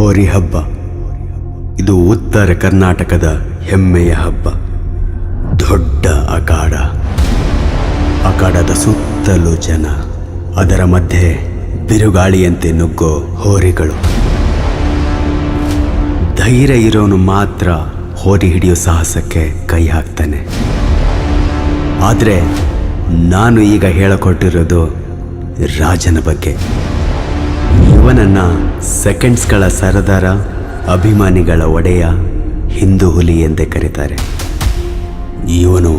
ಹೋರಿ ಹಬ್ಬ. ಇದು ಉತ್ತರ ಕರ್ನಾಟಕದ ಹೆಮ್ಮೆಯ ಹಬ್ಬ. ದೊಡ್ಡ ಅಖಾಡ, ಅಖಾಡದ ಸುತ್ತಲೂ ಜನ, ಅದರ ಮಧ್ಯೆ ಬಿರುಗಾಳಿಯಂತೆ ನುಗ್ಗೋ ಹೋರಿಗಳು. ಧೈರ್ಯ ಇರೋನು ಮಾತ್ರ ಹೋರಿ ಹಿಡಿಯೋ ಸಾಹಸಕ್ಕೆ ಕೈ ಹಾಕ್ತಾನೆ. ಆದರೆ ನಾನು ಈಗ ಹೇಳಿಕೊಟ್ಟಿರೋದು ರಾಜನ ಬಗ್ಗೆ. ಇವನನ್ನು ಸೆಕೆಂಡ್ಸ್ಗಳ ಸರದಾರ, ಅಭಿಮಾನಿಗಳ ಒಡೆಯ, ಹಿಂದೂ ಹುಲಿ ಎಂದೇ ಕರೀತಾರೆ. ಇವನು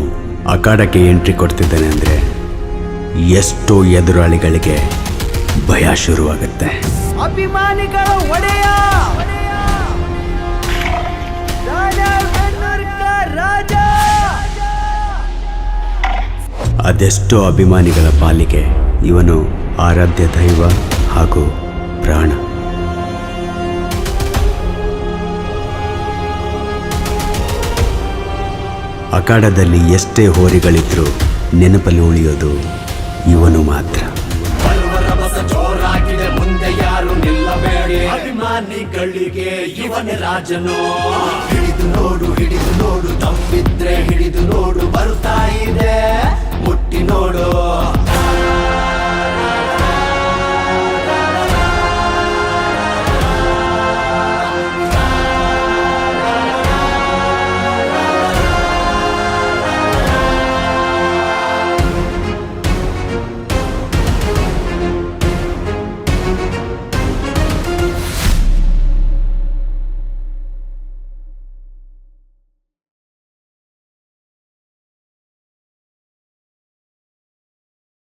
ಅಖಾಡಕ್ಕೆ ಎಂಟ್ರಿ ಕೊಡ್ತಿದ್ದಾನೆ ಅಂದರೆ ಎಷ್ಟೋ ಎದುರಾಳಿಗಳಿಗೆ ಭಯ ಶುರುವಾಗುತ್ತೆ. ಅಭಿಮಾನಿಗಳ ಒಡೆಯ ರಾಜ. ಅದೆಷ್ಟೋ ಅಭಿಮಾನಿಗಳ ಪಾಲಿಗೆ ಇವನು ಆರಾಧ್ಯ ದೈವ ಹಾಗೂ ಪ್ರಾಣ. ಅಖಾಡದಲ್ಲಿ ಎಷ್ಟೇ ಹೋರಿಗಳಿದ್ರೂ ನೆನಪಲ್ಲಿ ಉಳಿಯೋದು ಇವನು ಮಾತ್ರ. ಜೋರಾಗಿದೆ, ಮುಂದೆ ಯಾರು ನಿಲ್ಲಬೇಡಿ, ಅಭಿಮಾನಿಗಳಿಗೆ ಇವನೇ ರಾಜನು. ಹಿಡಿದು ನೋಡು, ತಪ್ಪಿದ್ರೆ ಹಿಡಿದು ನೋಡು, ಬರ್ತಾ ಇದೆ ಮುಟ್ಟಿ ನೋಡು.